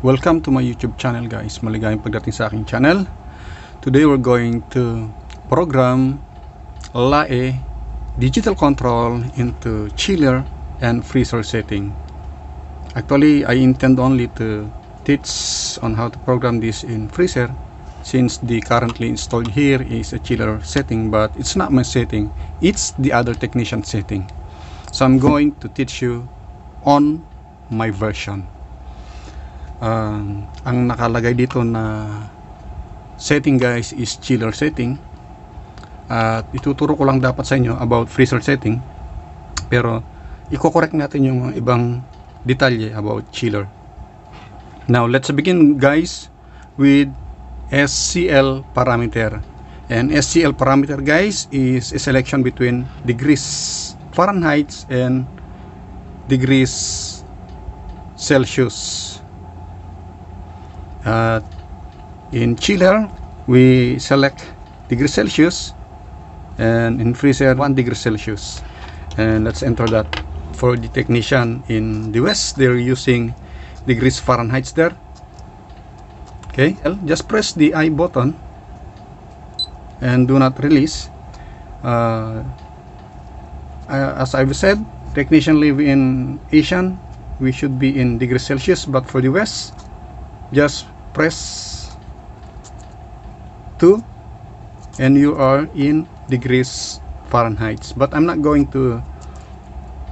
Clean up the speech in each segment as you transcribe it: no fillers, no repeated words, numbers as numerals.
Welcome to my YouTube channel, guys. Maligayang pagdating sa aking channel. Today we're going to program LAE digital control into chiller and freezer setting. Actually, I intend only to teach on how to program this in freezer, since the currently installed here is a chiller setting, but it's not my setting, it's the other technician setting. So I'm going to teach you on my version. Ang nakalagay dito na setting, guys, is chiller setting, at ituturo ko lang dapat sa inyo about freezer setting, pero i-correct natin yung mga ibang detalye about chiller. Now let's begin, guys, with SCL parameter. And SCL parameter, guys, is a selection between degrees Fahrenheit and degrees Celsius. In chiller we select degree Celsius, and in freezer 1 degree Celsius. And let's enter that. For the technician in the West, they're using degrees Fahrenheit there. Okay, just press the I button and do not release. As I've said, technician live in Asian, we should be in degrees Celsius, but for the West, just press 2 and you are in degrees Fahrenheit. But I'm not going to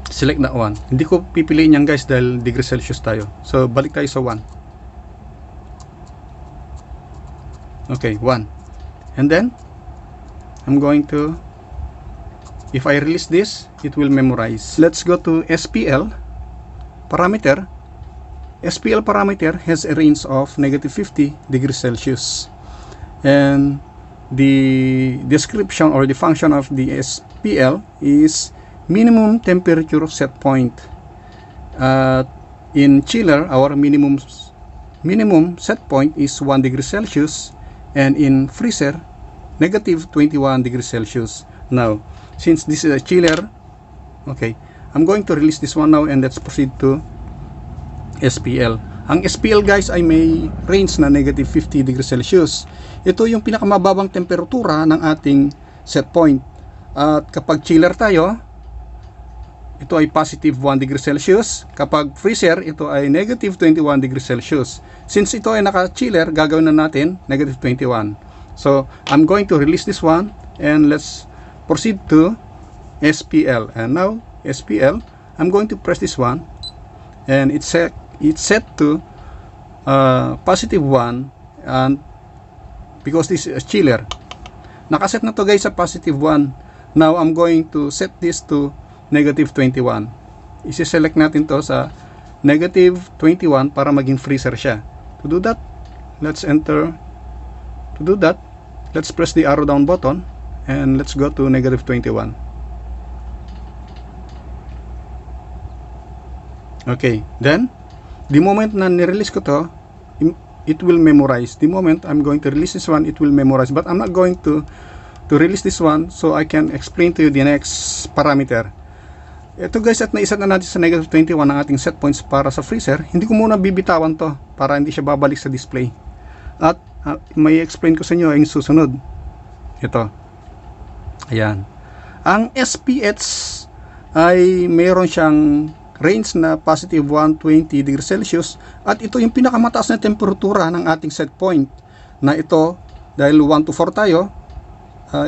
select that one. Hindi ko pipiliin yan, guys, dahil degrees Celsius tayo. So balik tayo sa 1. Okay, 1. And then I'm going to, if I release this, it will memorize. Let's go to SPL parameter. SPL parameter has a range of -50 degrees Celsius, and the description or the function of the SPL is minimum temperature set point. In chiller, our minimum set point is 1 degree Celsius, and in freezer -21 degrees Celsius. Now, since this is a chiller, okay, I'm going to release this one now, and let's proceed to SPL. Ang SPL, guys, ay may range na -50 degrees Celsius. Ito yung pinakamababang temperatura ng ating set point. At kapag chiller tayo, ito ay +1 degrees Celsius. Kapag freezer, ito ay -21 degrees Celsius. Since ito ay naka-chiller, gagawin na natin -21. So I'm going to release this one, and let's proceed to SPL. And now SPL, I'm going to press this one, and it's set to +1, and because this is a chiller, nakaset na to, guys, sa +1. Now I'm going to set this to -21. Isi-select natin to sa -21 para maging freezer siya. To do that, let's enter. To do that, let's press the arrow down button, and let's go to -21. Okay, then the moment na nirelease ko to, it will memorize. The moment I'm going to release this one, it will memorize. But I'm not going to release this one, so I can explain to you the next parameter. Ito, guys, at naiset na natin sa -21 ang ating set points para sa freezer. Hindi ko muna bibitawan to para hindi siya babalik sa display. At may explain ko sa inyo ang susunod. Ito. Ayan. Ang SPH ay mayroon siyang range na +120 degrees Celsius, at ito yung pinakamataas na temperatura ng ating set point, na ito, dahil 1 to 4 tayo,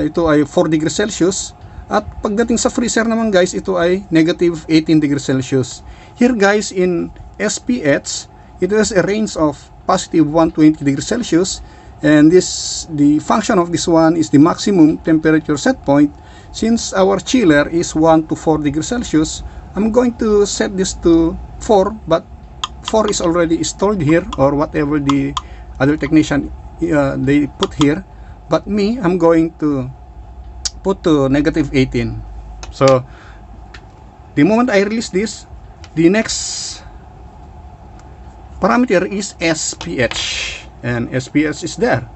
ito ay 4 degrees Celsius. At pagdating sa freezer naman, guys, ito ay -18 degrees Celsius. Here, guys, in SPH, it has a range of +120 degrees Celsius, and the function of this one is the maximum temperature set point. Since our chiller is 1 to 4 degrees Celsius, I'm going to set this to 4, but 4 is already installed here, or whatever the other technician they put here. But me, I'm going to put to -18. So the moment I release this, the next parameter is SPH, and SPH is there.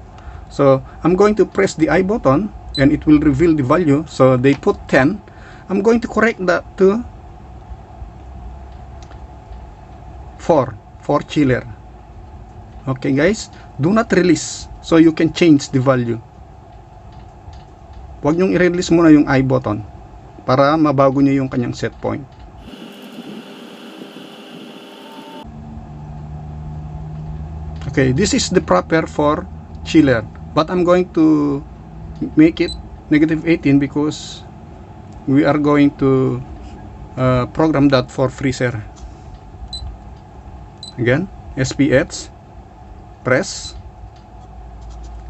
So I'm going to press the I button, and it will reveal the value. So they put 10. I'm going to correct that to 4 chiller. Okay guys, do not release so you can change the value. Huwag nyong i-release muna yung I button para mabago nyo yung kanyang set point. Okay, this is the proper for chiller, but I'm going to make it negative 18 because we are going to program that for freezer. Again, SPH, press,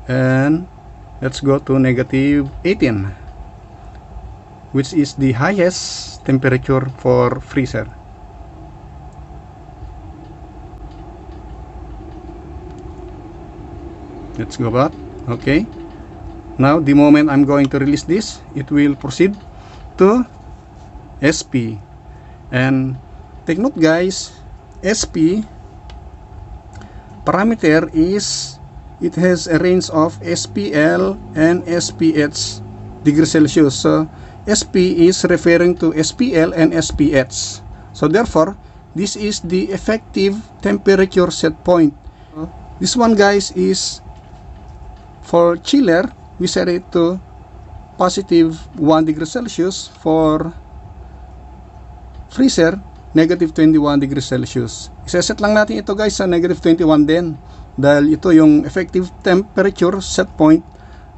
and let's go to negative 18, which is the highest temperature for freezer. Let's go back. Okay, now the moment I'm going to release this, it will proceed to SP. And take note guys, SP parameter is, it has a range of SPL and SPH degree Celsius. So SP is referring to SPL and SPH. So therefore, this is the effective temperature set point. This one guys is for chiller, we set it to positive 1 degree Celsius. For freezer, negative 21 degrees Celsius. Iseset lang natin ito guys sa negative 21 din, dahil ito yung effective temperature set point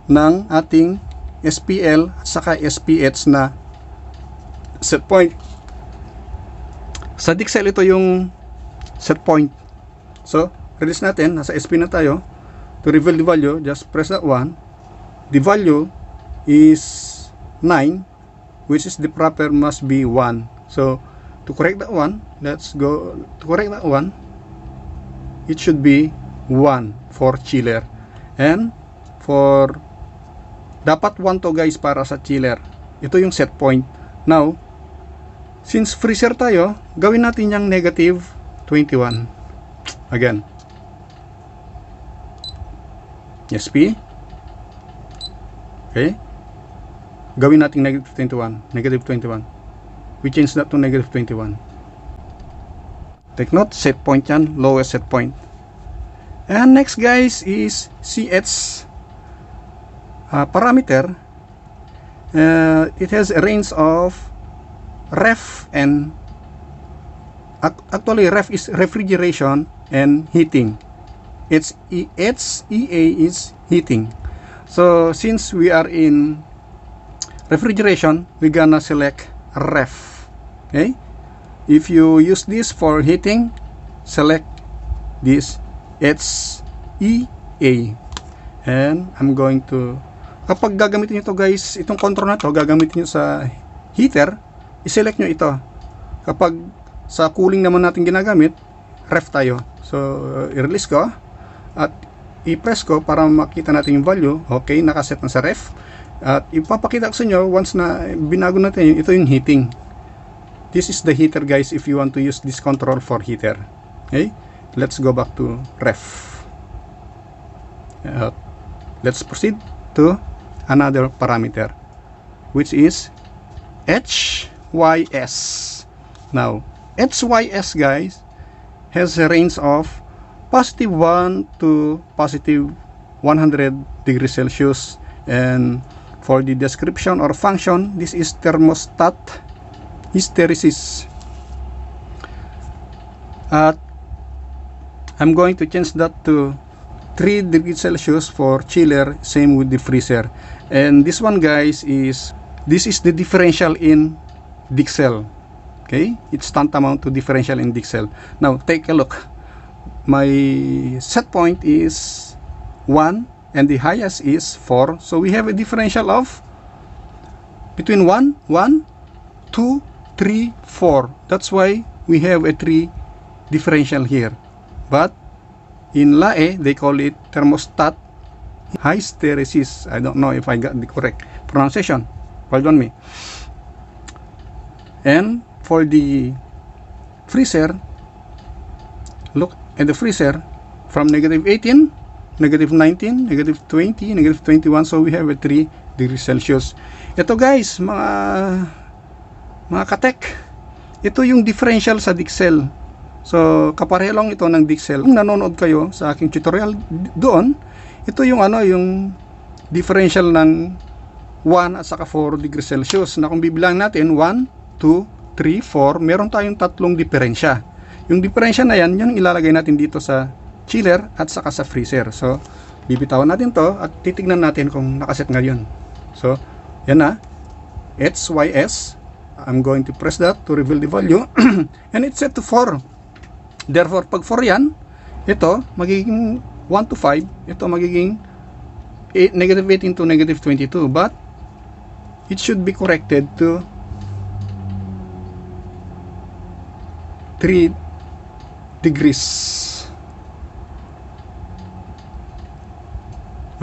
ng ating SPL at saka SPH na set point. Sa Dixel ito yung set point. So release natin, nasa SP na tayo. To reveal the value, just press that one. The value is 9, which is the proper must be 1. So to correct that one, let's go to correct that one. It should be 1 for chiller, and for dapat 1 to guys para sa chiller. Ito yung set point. Now since freezer tayo, gawin natin yung negative 21 again. SP. Okay, gawin natin negative 21. We change that to negative 21. Take note, set point yan, lowest set point. And next guys is CH parameter. It has a range of ref and actually ref is refrigeration and heating. HEA is heating. So since we are in refrigeration, we're gonna select ref. Okay, if you use this for heating, select this HEA. And I'm going to, kapag gagamitin nyo ito guys, itong control na to gagamitin nyo sa heater, iselect nyo ito. Kapag sa cooling naman natin ginagamit, ref tayo. So i-release ko at i-press ko para makita natin yung value. Okay, nakaset na sa ref. At ipapakita ko sa inyo once na binago natin, ito yung heating. This is the heater guys if you want to use this control for heater. Okay, let's go back to ref. Let's proceed to another parameter, which is HYS. Now HYS guys has a range of positive 1 to positive 100 degrees Celsius. And for the description or function, this is thermostat hysteresis. I'm going to change that to 3 degrees Celsius for chiller, same with the freezer. And this one guys is, this is the differential in Dixel. Okay, it's tantamount to differential in Dixel. Now take a look. My set point is 1 and the highest is 4. So we have a differential of between 1, 2, 3, 4. That's why we have a 3 differential here. But in LAE, they call it thermostat hysteresis. I don't know if I got the correct pronunciation. Pardon me. And for the freezer, look at the freezer from negative 18, negative 19, negative 20, negative 21. So we have a 3 degrees Celsius. Ito guys, mga katek, ito yung differential sa Dixel. So kapareho lang ito ng Dixel. Kung nanonood kayo sa aking tutorial doon, ito yung yung differential ng 1 at saka 4 degrees Celsius, na kung bibilang natin 1, 2, 3, 4, meron tayong tatlong diferensya. Yung diferensya na yan, yung ilalagay natin dito sa chiller at saka sa freezer. So bibitawan natin to at titignan natin kung nakaset ngayon. So yan na, HYS. I'm going to press that to reveal the value and it's set to 4. Therefore, pag 4 yan, ito magiging 1 to 5, ito magiging negative 18 to negative 22, but it should be corrected to 3 degrees.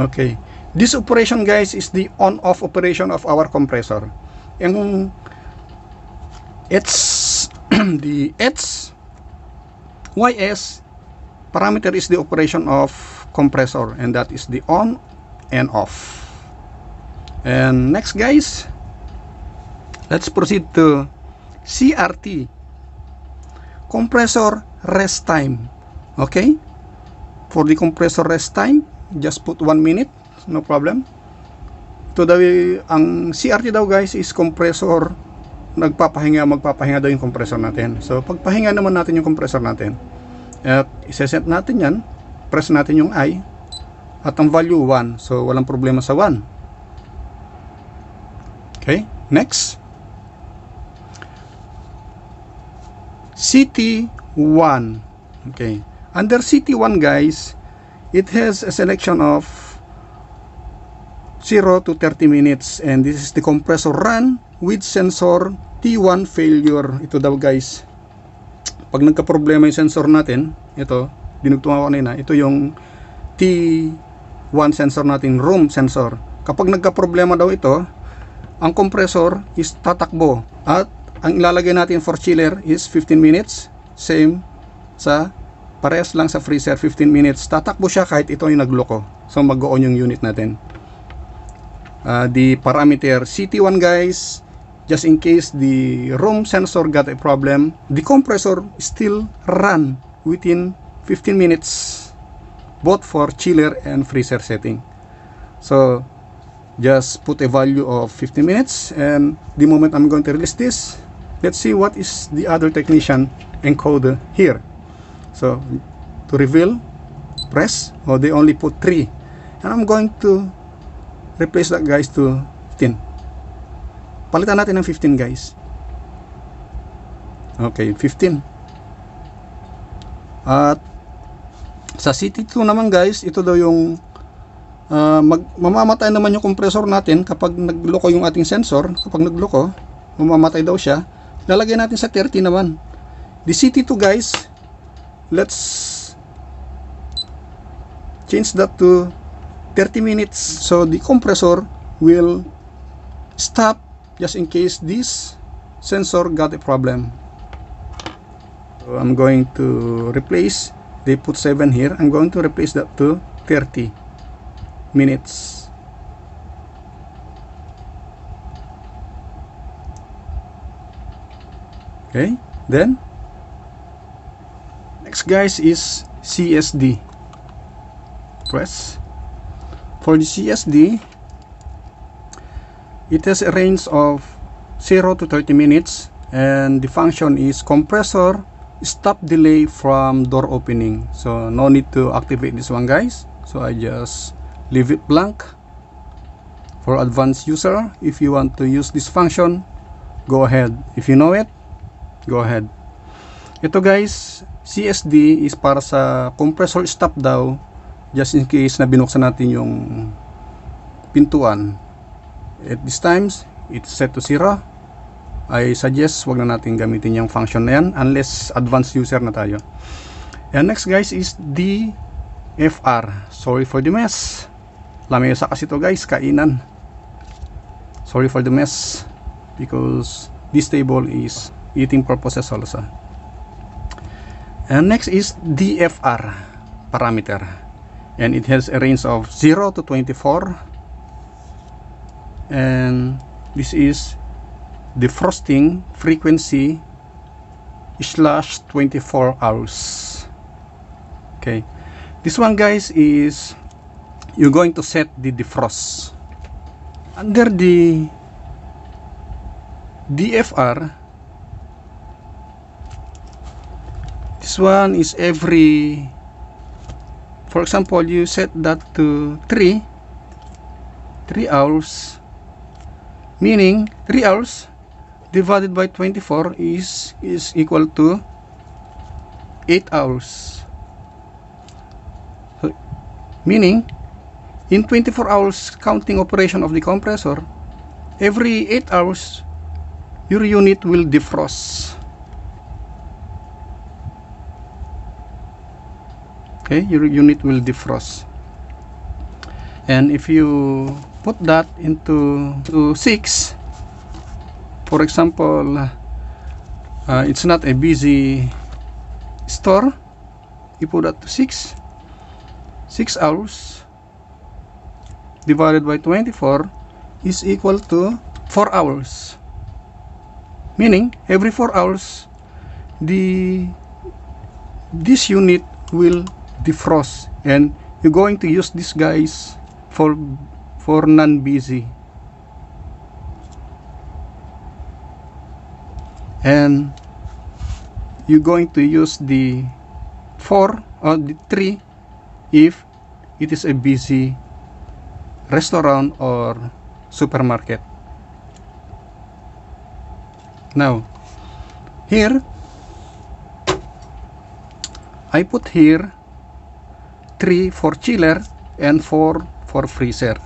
Okay, this operation guys is the on-off operation of our compressor. Yung the YS parameter is the operation of compressor, and that is the on and off. And next guys, let's proceed to CRT, compressor rest time. Okay, for the compressor rest time, just put 1 minute, no problem. Ito daw, ang CRT daw guys is compressor magpapahinga daw yung compressor natin. So pagpahinga naman natin yung compressor natin at iseset natin yan, press natin yung I at ang value 1, so walang problema sa 1. Okay, next CT1. Okay, under CT1 guys, it has a selection of 0 to 30 minutes, and this is the compressor run with sensor T1 failure. Ito daw guys, pag nagka-problema yung sensor natin, ito, dinugtungan ko kanina, ito yung T1 sensor natin, room sensor. Kapag nagka-problema daw ito, ang compressor is tatakbo, at ang ilalagay natin for chiller is 15 minutes, same sa parehas lang sa freezer, 15 minutes. Tatakbo siya kahit ito yung nagloko, so mag-on yung unit natin. The parameter CT1 guys, just in case the room sensor got a problem, the compressor still run within 15 minutes, both for chiller and freezer setting. So just put a value of 15 minutes, and the moment I'm going to release this, let's see what is the other technician encode here. So to reveal, press, they only put 3, and I'm going to replace that guys to 15. Palitan natin ng 15 guys. Okay, 15. At sa CT2 naman guys, ito daw yung mamamatay naman yung compressor natin kapag nagloko yung ating sensor. Kapag nagloko, mamamatay daw siya. Lalagay natin sa 30 naman. The CT2 guys, let's change that to 30 minutes, so the compressor will stop just in case this sensor got a problem. So I'm going to replace, they put 7 here, I'm going to replace that to 30 minutes. Okay, then next guys is CSD. Press. For the CSD, it has a range of 0 to 30 minutes, and the function is compressor stop delay from door opening. So no need to activate this one guys, so I just leave it blank. For advanced user, if you want to use this function, go ahead. If you know it, go ahead. Ito guys, CSD is para sa compressor stop daw, just in case na binuksan natin yung pintuan. At this times, it's set to 0. I suggest wag na natin gamitin yung function na yan unless advanced user na tayo. And next guys is DFR. Sorry for the mess. Lamesa kasi to guys, kainan. Sorry for the mess because this table is eating purposes also. And next is DFR parameter, and it has a range of 0 to 24, and this is the frosting frequency slash 24 hours. Okay, this one guys is you're going to set the defrost under the DFR. This one is every, for example, you set that to 3 hours, meaning 3 hours divided by 24 is equal to 8 hours. So, meaning in 24 hours counting operation of the compressor, every 8 hours your unit will defrost. Okay, your unit will defrost. And if you put that into 6, for example, it's not a busy store, you put that to 6 hours divided by 24 is equal to 4 hours, meaning every 4 hours this unit will defrost, and you're going to use these guys for non-busy. And you're going to use the 4 or the 3 if it is a busy restaurant or supermarket. Now here I put here 3 for chiller and 4 for freezer,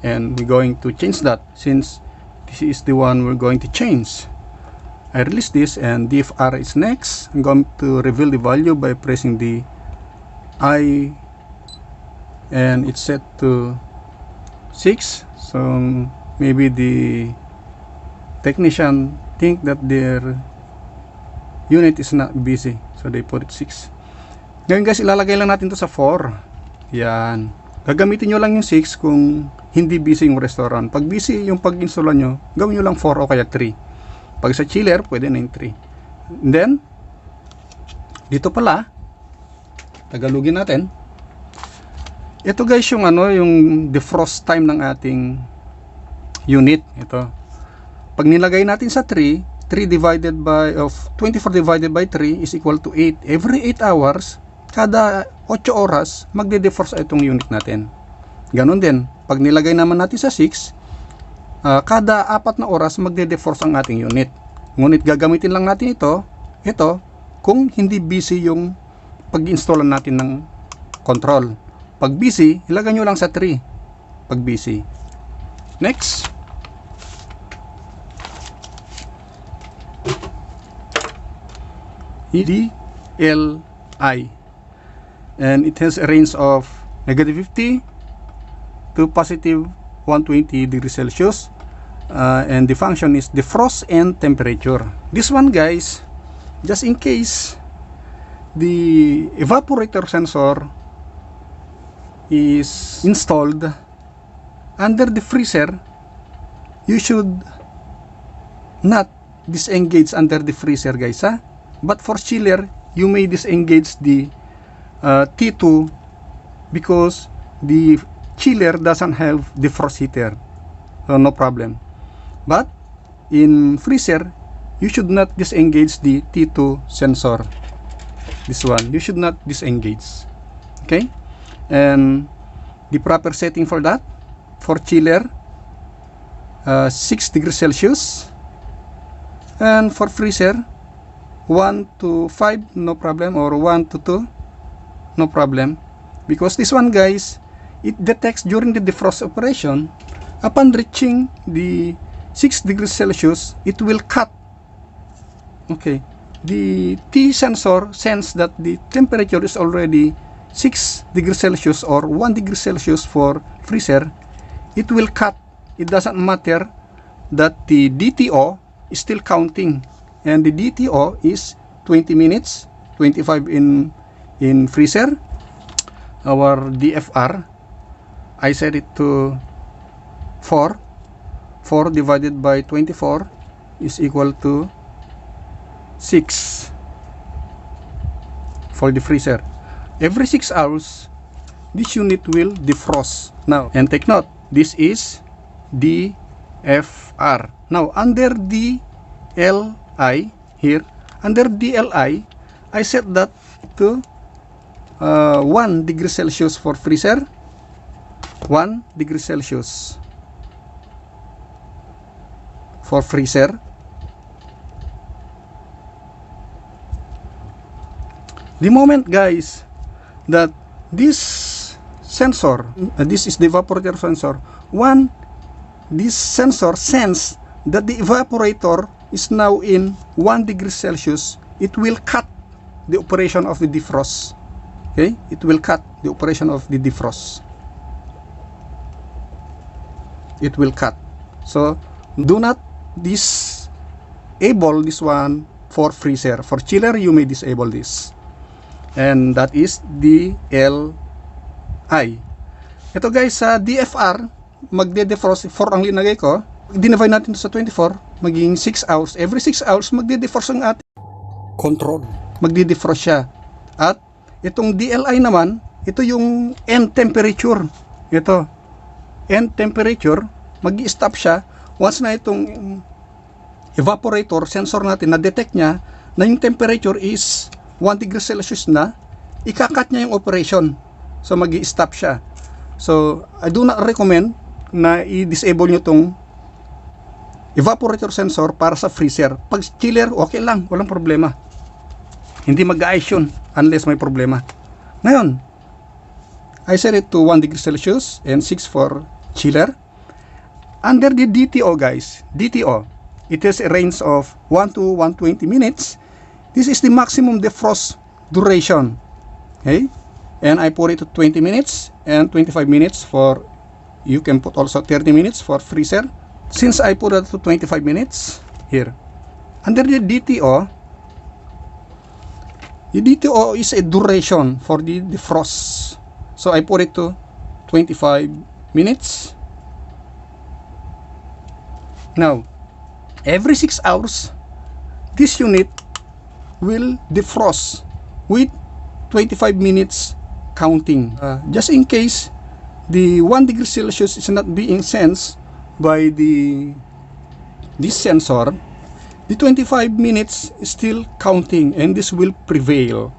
and we're going to change that since this is the one we're going to change. I release this, and DFR is next. I'm going to reveal the value by pressing the I, and it's set to 6. So maybe the technician think that their unit is not busy, so they put it 6. Ngayon guys, ilalagay lang natin to sa 4. Yan, gagamitin nyo lang yung 6 kung hindi busy yung restaurant. Pag busy yung pag-install nyo, gawin nyo lang 4 o kaya 3. Pag sa chiller, pwede na yung 3. And then dito pala, tagalugin natin. Ito guys yung yung defrost time ng ating unit. Ito, pag nilagay natin sa 3 divided by 24 divided by 3 is equal to 8. Every 8 hours, kada 8 oras magde-defrost itong unit natin. Ganon din pag nilagay naman natin sa 6, kada 4 na oras magde-defrost ang ating unit. Ngunit gagamitin lang natin ito kung hindi busy yung pag-installan natin ng control. Pag busy, ilagay nyo lang sa 3 pag busy. Next, DLI, and it has a range of -50 to +120 degrees Celsius, and the function is defrost and temperature. This one guys, just in case the evaporator sensor is installed under the freezer, you should not disengage under the freezer guys, but for chiller you may disengage the T2 because the chiller doesn't have defrost heater, so no problem. But in freezer you should not disengage the T2 sensor. This one you should not disengage. Okay, and the proper setting for that, for chiller 6 degrees Celsius, and for freezer 1 to 5 no problem, or 1 to 2 no problem, because this one guys, it detects during the defrost operation. Upon reaching the 6 degrees Celsius, it will cut. Okay, the T sensor sense that the temperature is already 6 degrees Celsius or 1 degree Celsius for freezer. It will cut. It doesn't matter that the DTO is still counting, and the DTO is 20 minutes, 25 in freezer. Our DFR, I set it to 4 divided by 24 is equal to 6. for the freezer. Every 6 hours, this unit will defrost. Now, and take note, this is DFR. Now, under DLI, here, under DLI, I set that to 1 degree Celsius for freezer, 1 degree Celsius for freezer. The moment, guys, that this sensor, this is the evaporator sensor, this sensor sense that the evaporator is now in 1 degree Celsius, it will cut the operation of the defrost. Okay, it will cut the operation of the defrost. It will cut. So do not disable this one for freezer. For chiller, you may disable this. And that is DLI. Ito guys, sa DFR, magde-defrost, 4 ang linagay ko. Dinivide natin sa 24, maging 6 hours. Every 6 hours, magde-defrost ang ating control. Magde-defrost siya. At itong DLI naman, ito yung end temperature. Ito, end temperature, mag-i-stop siya once na itong evaporator sensor natin na-detect niya na yung temperature is 1 degree Celsius na, ikakat niya yung operation. So mag-i-stop siya. So I do not recommend na i-disable nyo itong evaporator sensor para sa freezer. Pag chiller, okay lang, walang problema. Hindi mag-ice yun unless may problema. Ngayon, I set it to 1 degree Celsius and 6 for chiller. Under the DTO, guys, DTO, it has a range of 1 to 120 minutes. This is the maximum defrost duration. Okay? And I put it to 20 minutes and 25 minutes for, you can put also 30 minutes for freezer. Since I put it to 25 minutes, here. Under the DTO is a duration for the defrost. So I put it to 25 minutes. Now, every 6 hours, this unit will defrost with 25 minutes counting. Just in case the 1 degree Celsius is not being sensed by this sensor, the 25 minutes is still counting and this will prevail.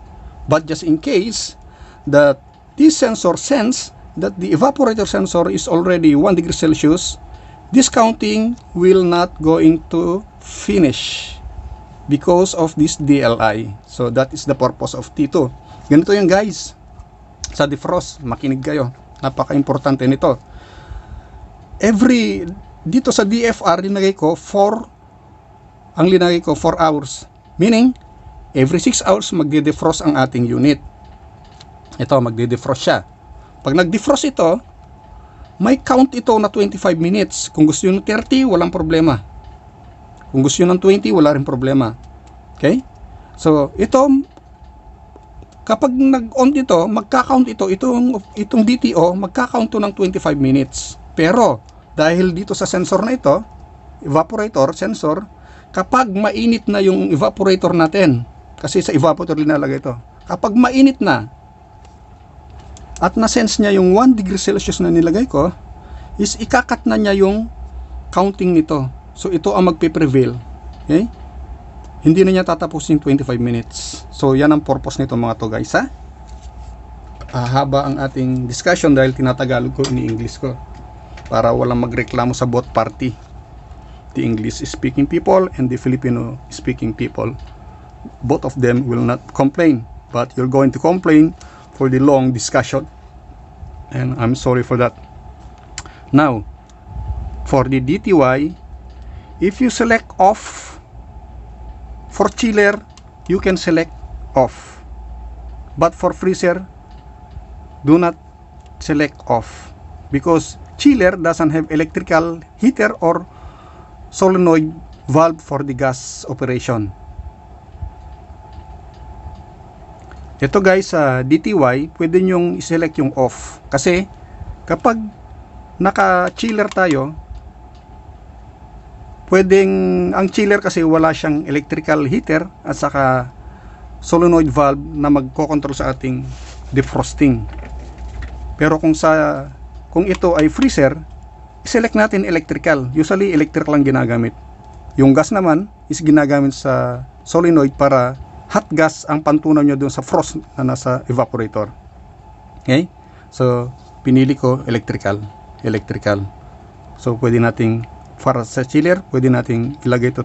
But just in case that this sensor sense that the evaporator sensor is already 1 degree Celsius, this counting will not going to finish because of this DLI. So that is the purpose of T2. Ganito yan guys. Sa defrost, makinig kayo. Napaka-importante nito. Dito sa DFR, linagay ko 4 hours. Meaning, every 6 hours magde-defrost ang ating unit. Ito, magde-defrost siya. Pag nag-defrost ito, may count ito na 25 minutes. Kung gusto nyo ng 30, walang problema. Kung gusto nyo ng 20, wala rin problema. Okay? So, ito, kapag nag-on ito, magka-count itong DTO, magka-count to ng 25 minutes. Pero, dahil dito sa sensor na ito, evaporator sensor, kapag mainit na yung evaporator natin, kasi sa evaporator linalagay ito, kapag mainit na, at na-sense niya yung 1 degree Celsius na nilagay ko, is ikakat na niya yung counting nito. So, ito ang magpe-prevail. Okay? Hindi na niya tatapusin 25 minutes. So, yan ang purpose nito mga to guys, ha? Haba ang ating discussion dahil tinatagalog ko, ini-English ko. Para walang magreklamo sa both party. The English speaking people and the Filipino speaking people. Both of them will not complain. But you're going to complain for the long discussion. And I'm sorry for that. Now, for the DTY, if you select off, for chiller, you can select off. But for freezer, do not select off. Because chiller doesn't have electrical heater or solenoid valve for the gas operation. Ito guys, sa DTY, pwede nyong iselect yung off. Kasi, kapag naka-chiller tayo, ang chiller kasi wala siyang electrical heater at saka solenoid valve na magko-control sa ating defrosting. Pero kung ito ay freezer, select natin electrical. Usually electrical lang ginagamit. Yung gas naman is ginagamit sa solenoid para hot gas ang pantunaw nyo doon sa frost na nasa evaporator. Okay? So, pinili ko electrical. So, pwede nating, para sa chiller, pwede nating ilagay ito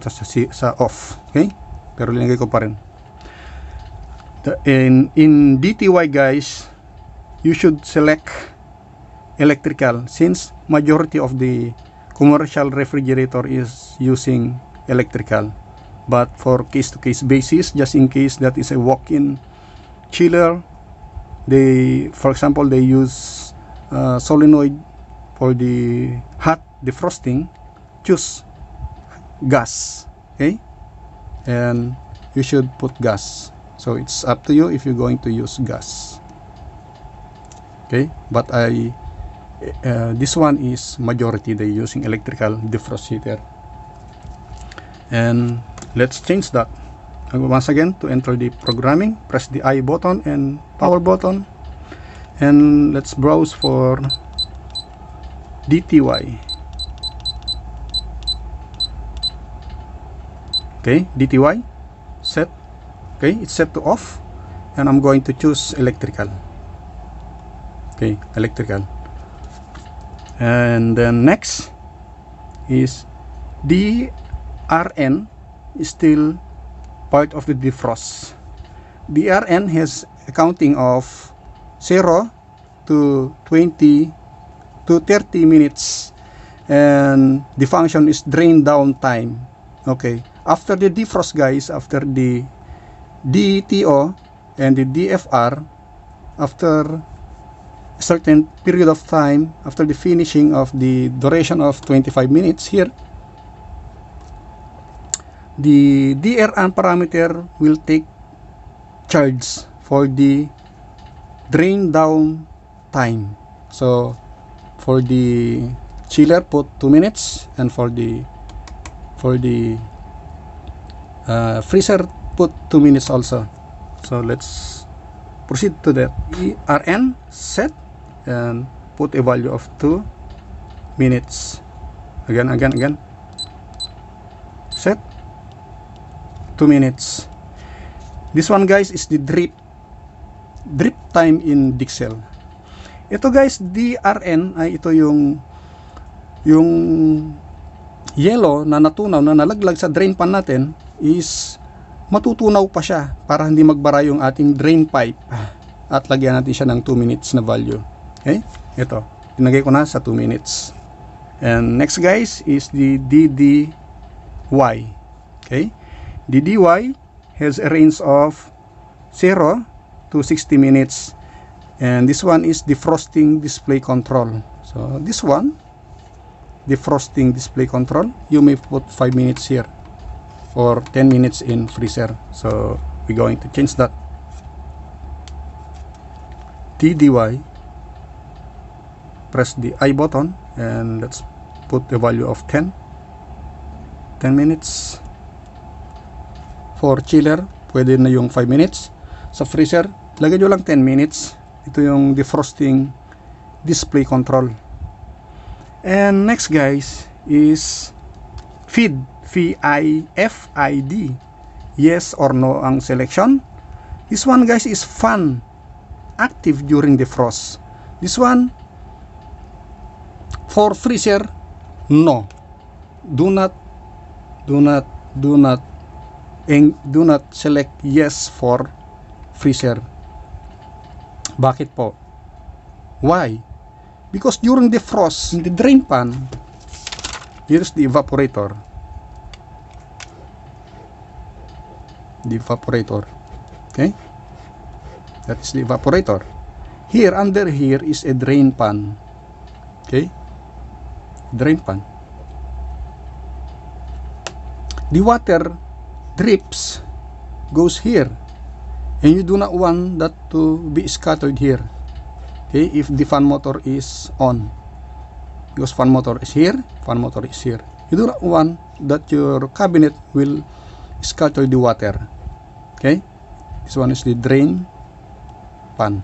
sa off. Okay? Pero linagay ko pa rin. In DTY guys, you should select electrical since majority of the commercial refrigerator is using electrical. But for case-to-case basis, just in case that is a walk-in chiller, for example, they use solenoid for the hot defrosting, choose gas. Okay, and you should put gas. So it's up to you if you're going to use gas. Okay, but this one is majority they using electrical defrost heater. And let's change that. Once again, to enter the programming, press the I button and power button, and let's browse for DTY. Okay, DTY set. Okay, it's set to off, and I'm going to choose electrical. Okay, electrical. And then next is DRN is still part of the defrost. DRN has a counting of 0 to 20 to 30 minutes, and the function is drain down time. Okay, after the defrost guys, after the DTO and the DFR, after a certain period of time, after the finishing of the duration of 25 minutes here, the DRN parameter will take charge for the drain down time. So for the chiller, put 2 minutes, and for the freezer, put 2 minutes also. So let's proceed to that. DRN set and put a value of 2 minutes. Again. Set 2 minutes. This one guys is the drip time in Dixel. Ito guys, DRN ay ito yung yellow na natunaw, na nalaglag sa drain pan natin, is matutunaw pa siya para hindi magbara yung ating drain pipe, at lagyan natin siya ng 2 minutes na value. Okay, ito tinagay ko na sa 2 minutes. And next guys is the DDY. Okay, DDY has a range of 0 to 60 minutes, and this one is defrosting display control. So this one, defrosting display control, you may put 5 minutes here or 10 minutes in freezer. So we're going to change that. DDY, press the I button, and let's put the value of 10 minutes. For chiller, pwede na yung 5 minutes. Sa freezer, lagay nyo lang 10 minutes. Ito yung defrosting display control. And next guys is FID. FID. Yes or no ang selection. This one guys is fan active during defrost. This one for freezer, no. Do not select yes for freezer. Bakit po? Why? Because during defrost, in the drain pan, here's the evaporator. Okay, that is the evaporator. Here, under here is a drain pan. Okay, drain pan. The water drips goes here, and you do not want that to be scattered here. Okay, if the fan motor is on, because fan motor is here, you do not want that your cabinet will scatter the water. Okay, This one is the drain pan.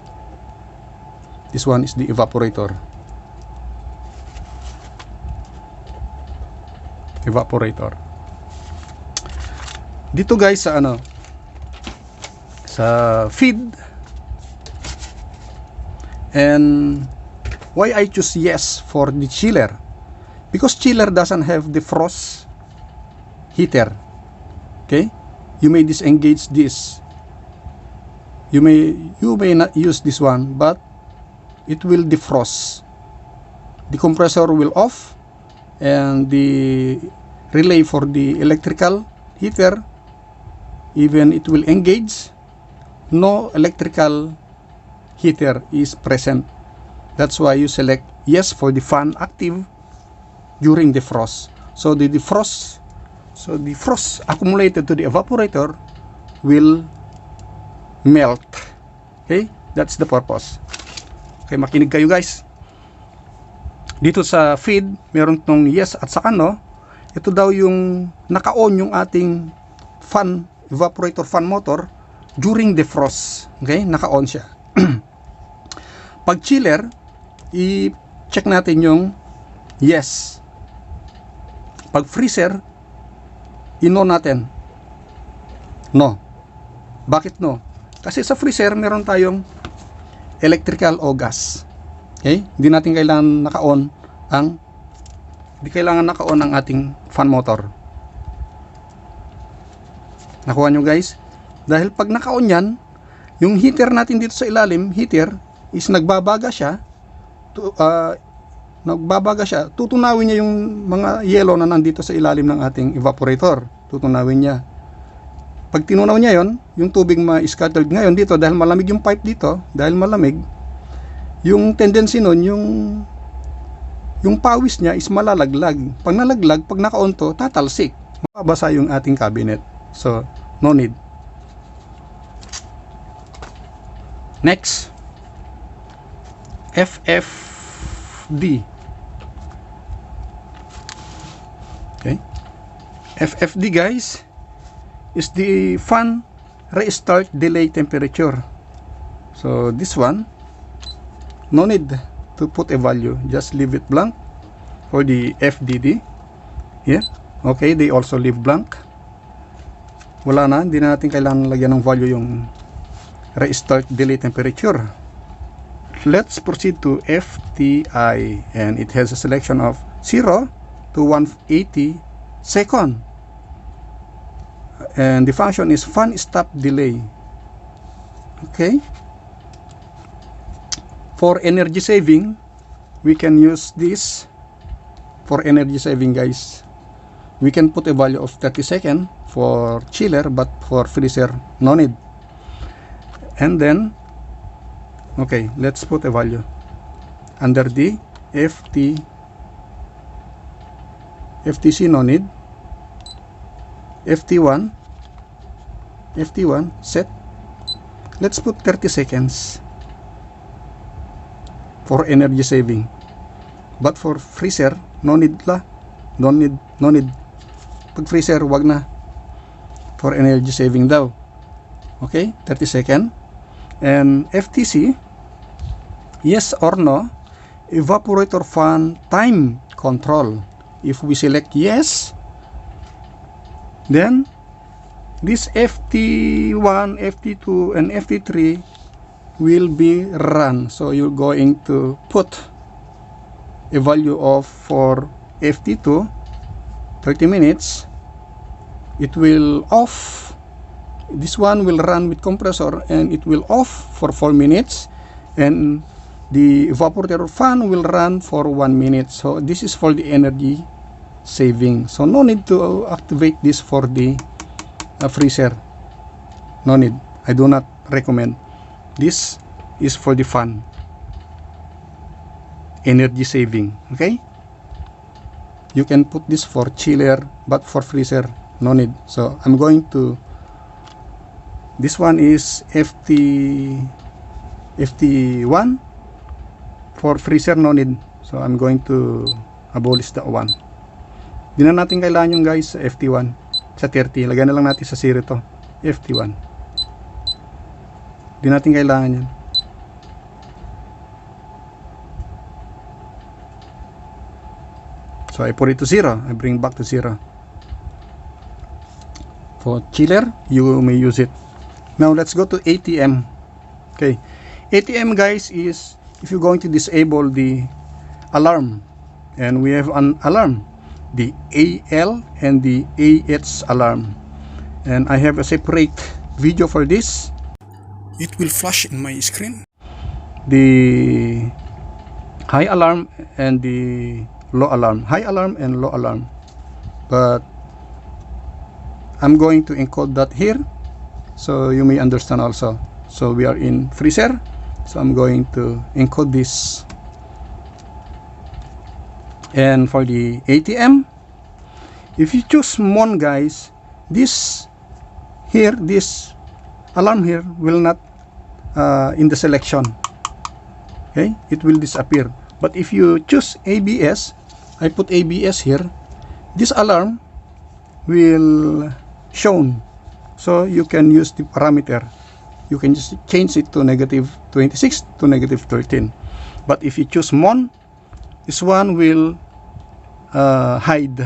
This one is the evaporator. Dito guys sa sa feed, and why I choose yes for the chiller, because chiller doesn't have the frost heater. Okay, you may disengage this, you may not use this one, but it will defrost. The compressor will off, and the relay for the electrical heater, even it will engage, no electrical heater is present. That's why you select yes for the fan active during the frost. So the frost accumulated to the evaporator will melt. Okay, that's the purpose. Okay, makinig kayo guys. Dito sa feed, meron tong yes at saka no. Ito daw yung naka-on yung ating fan, evaporator fan motor during the frost. Okay, naka-on siya. Pag chiller, i-check natin yung yes. Pag freezer, i-no natin. No. Bakit no? Kasi sa freezer, meron tayong electrical o gas. Okay? Hindi natin kailangan naka-on ang ating fan motor. Nakuha nyo guys? Dahil pag naka-on yan, yung heater natin dito sa ilalim, heater, is nagbabaga siya. Tutunawin niya yung mga yellow na nandito sa ilalim ng ating evaporator. Tutunawin niya. Pag tinunaw niya yon, yung tubig ma-scattered ngayon dito, dahil malamig yung pipe dito, dahil malamig, yung tendency nun, yung pawis niya is malalaglag. Pag nalaglag, pag naka-on to, tatalsik. Mababasa yung ating cabinet. So, no need. Next, FFD. Okay. FFD guys is the fan restart delay temperature. So this one, no need to put a value, just leave it blank for the FDD here. Okay, they also leave blank. Wala na, hindi na natin kailangan lagyan ng value yung restart delay temperature. Let's proceed to FTI, and it has a selection of 0 to 180 second, and the function is fan stop delay. Okay, for energy saving, we can use this. For energy saving guys, we can put a value of 30 seconds for chiller, but for freezer no need. And then, okay, let's put a value under the FTC no need. FT1 set. Let's put 30 seconds for energy saving, but for freezer no need la. No need. Pag freezer wag na, for energy saving daw. Okay, 30 seconds. And FTC, yes or no, evaporator fan time control. If we select yes, then this FT1, FT2, and FT3 will be run. So you're going to put a value of, for FT2, 30 minutes, it will off. This one will run with compressor, and it will off for 4 minutes, and the evaporator fan will run for 1 minute. So this is for the energy saving. So no need to activate this for the freezer. No need. I do not recommend. This is for the fan, energy saving. Okay, you can put this for chiller, but for freezer no need. So I'm going to, this one is FT1. For freezer no need. So I'm going to abolish that one. Di na natin kailangan yung guys sa FT1 sa 30. Lagyan na lang natin sa 0 to, FT1. Di natin kailangan yan. So I put it to 0. I bring back to 0. For chiller, you may use it. Now let's go to ATM. Okay, ATM guys is if you're going to disable the alarm, and we have an alarm, the AL and the AH alarm, and I have a separate video for this. It will flash in my screen, the high alarm and the low alarm, high alarm and low alarm, but I'm going to encode that here so you may understand also. So we are in freezer, so I'm going to encode this. And for the ATM, if you choose MON guys, this here, this alarm here will not in the selection, okay, it will disappear. But if you choose ABS, I put ABS here, this alarm will shown, so you can use the parameter. You can just change it to -26 to -13. But if you choose MON, this one will hide.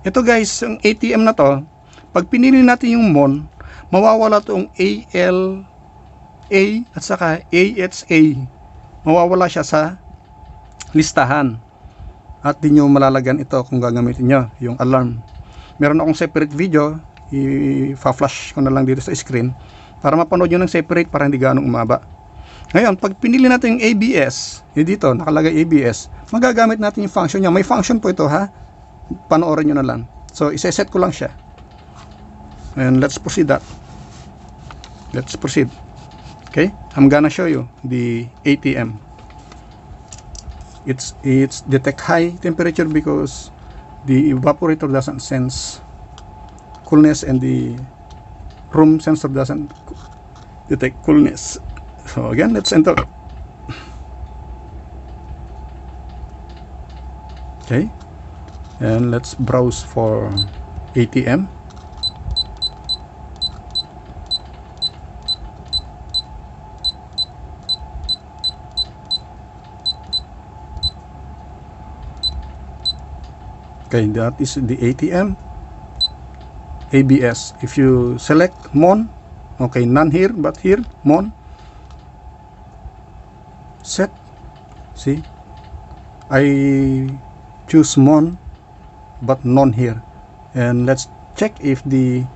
Ito guys, ang ATM na to, pag pinili natin yung MON, mawawala tong ALA at saka AHA. Mawawala siya sa listahan. At di nyo malalagyan ito kung gagamitin nyo yung alarm. Meron akong separate video, i-flash ko na lang dito sa screen para mapanood nyo ng separate para hindi ganong umaba. Ngayon, pag pinili natin yung ABS, dito nakalagay ABS, magagamit natin yung function niya. May function po ito ha, panoorin nyo na lang. So iseset ko lang siya, and let's proceed that. Let's proceed. Okay, I'm gonna show you the ATM. It's detect high temperature because the evaporator doesn't sense coolness and the room sensor doesn't detect coolness. So again, let's enter. Okay, and let's browse for ATM. Okay, that is the ATM. ABS. If you select MON, okay, none here, but here MON, set. See, I choose MON, but none here. And let's check if the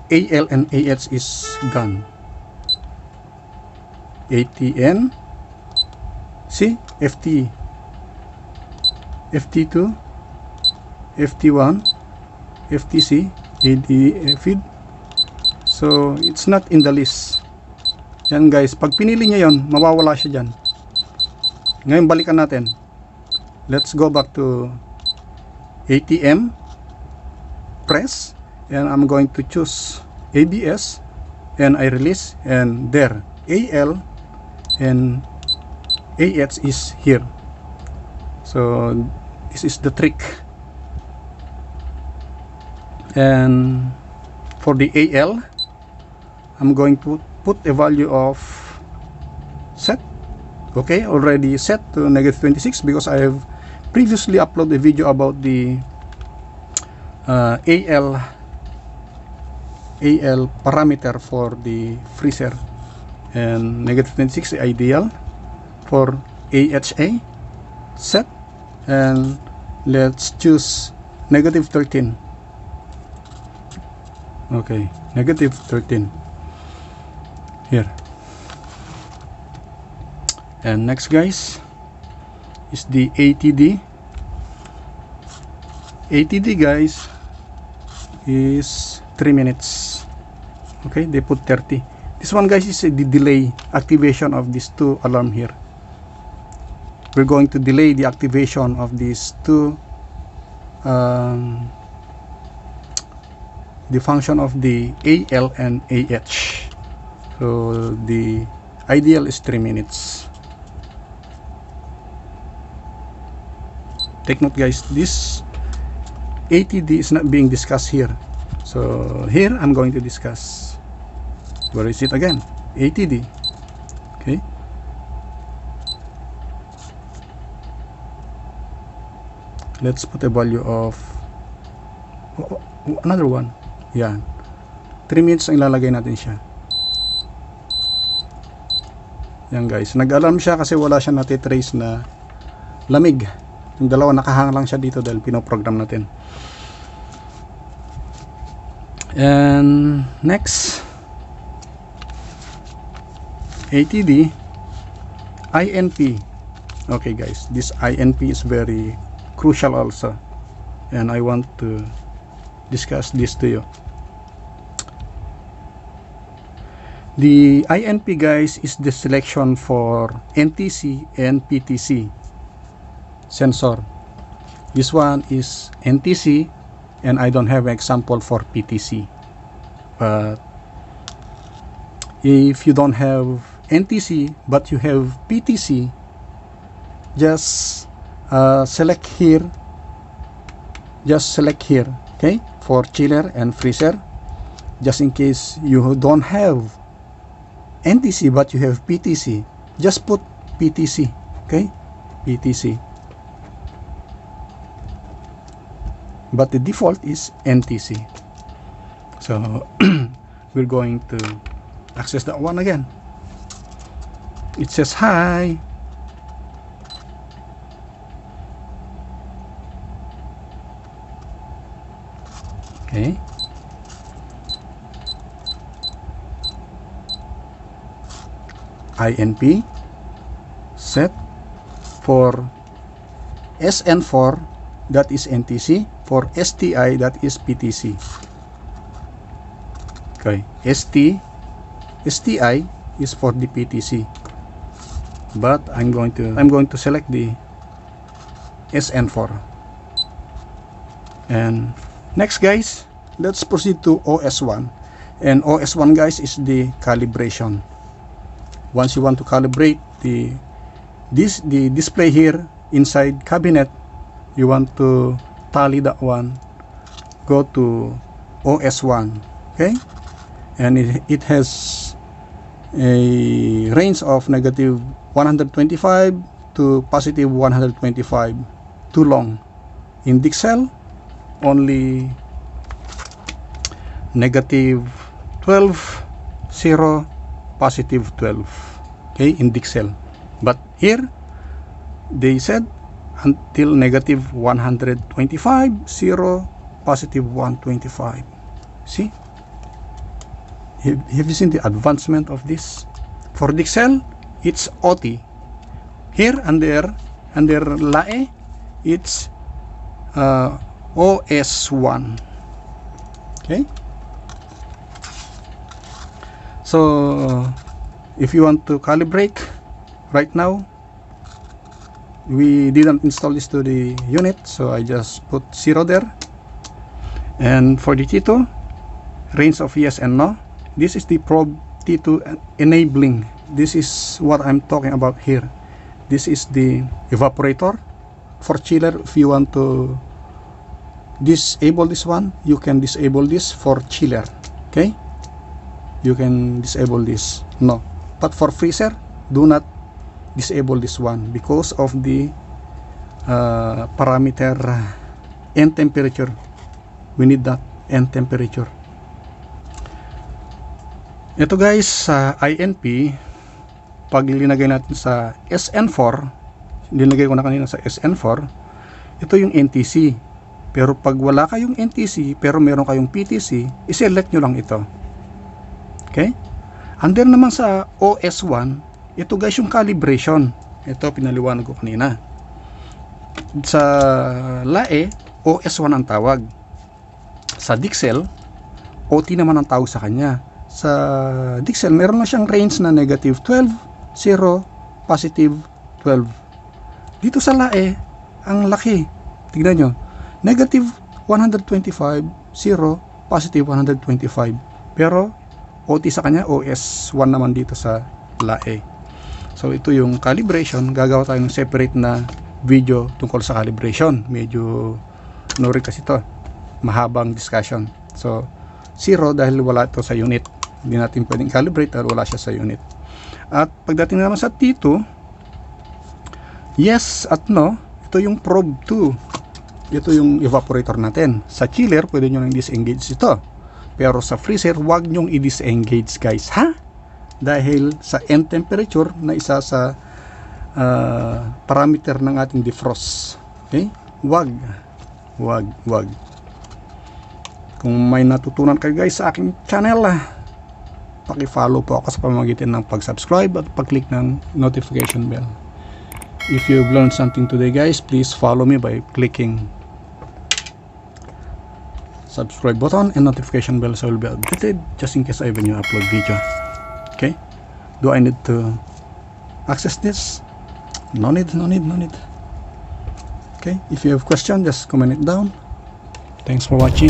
AL and AH is gone. ATN. See, FT, FT2, FT1, FTC, AD feed. So it's not in the list. Yan guys, pag pinili nyo yon, mawawala siya dyan. Ngayon balikan natin. Let's go back to ATM, press, and I'm going to choose ABS, and I release, and there AL and AH is here. So this is the trick. And for the AL, I'm going to put a value of set. Okay, already set to -26 because I have previously uploaded a video about the AL parameter for the freezer, and -26 is ideal. For AHA, set, and let's choose -13. Okay, -13 here. And next guys is the ATD. ATD guys is 3 minutes. Okay, they put 30. This one guys is the delay activation of these two alarm here. We're going to delay the activation of these two the function of the AL and AH. So the ideal is 3 minutes. Take note guys, this ATD is not being discussed here. So here I'm going to discuss. Where is it again? ATD. Okay, let's put a value of another one. Yan, 3 minutes ang ilalagay natin siya. Yan guys, nag-alarm siya kasi wala siya natitrace na lamig. Yung dalawa nakahang lang siya dito dahil pinoprogram natin. And next, ATD INP. Okay guys, this INP is very crucial also, and I want to discuss this to you. The INP guys is the selection for NTC and PTC sensor. This one is NTC and I don't have an example for PTC, but if you don't have NTC but you have PTC, just select here, okay, for chiller and freezer. Just in case you don't have NTC but you have PTC, just put PTC, okay, PTC, but the default is NTC. So we're going to access that one again. It says hi. Okay, INP set for SN4, that is NTC, for STI, that is PTC. Okay, STI is for the PTC, but I'm going to select the SN4. And next guys, let's proceed to OS1. And OS1 guys is the calibration. Once you want to calibrate the display here inside cabinet, you want to tally that one, go to OS1, okay, and it has a range of negative 125 to positive 125, too long. In Dixel, only negative 12, 0, positive 12, okay, in Dixel. But here they said until negative 125, 0, positive 125. See, have you seen the advancement of this? For Dixel, it's OT. Here under LAE, it's OS1. Okay, so if you want to calibrate right now, we didn't install this to the unit, so I just put 0 there. And for the T2, range of yes and no, this is the probe T2 enabling. This is what I'm talking about here. This is the evaporator. For chiller, if you want to disable this one, you can disable this for chiller, okay, you can disable this, no, but for freezer, do not disable this one because of the parameter end temperature. We need that end temperature. Ito guys, sa INP, pag linagay natin sa SN4, linagay ko na kanina sa SN4, ito yung NTC. Pero pag wala kayong NTC pero meron kayong PTC, i-select nyo lang ito, okay. And then naman sa OS1, ito guys yung calibration. Ito pinaliwanag ko kanina. Sa LAE, OS1 ang tawag. Sa Dixel, OT naman ang tawag sa kanya. Sa Dixel, meron na siyang range na negative 12, 0, positive 12. Dito sa LAE, ang laki. Tignan nyo. Negative 125, 0, positive 125. Pero, OT sa kanya, OS1 naman dito sa LAE. So, ito yung calibration. Gagawa tayo ng separate na video tungkol sa calibration. Medyo, kasi ito, mahabang discussion. So, 0 dahil wala ito sa unit. Hindi natin pwedeng calibrate dahil wala siya sa unit. At pagdating naman sa T2, yes at no, ito yung probe 2. Ito yung evaporator natin. Sa chiller, pwede nyo nang disengage ito. Pero sa freezer, wag nyong i-disengage guys, ha? Dahil sa end temperature na isa sa parameter ng ating defrost. Okay? Wag. Kung may natutunan kayo guys sa aking channel, paki-follow po ako sa pamamagitan ng pag-subscribe at pag-click ng notification bell. If you've learned something today guys, please follow me by clicking subscribe button and notification bell so will be updated just in case I have a new upload video. Okay? Do I need to access this? No need. Okay? If you have question, just comment it down. Thanks for watching.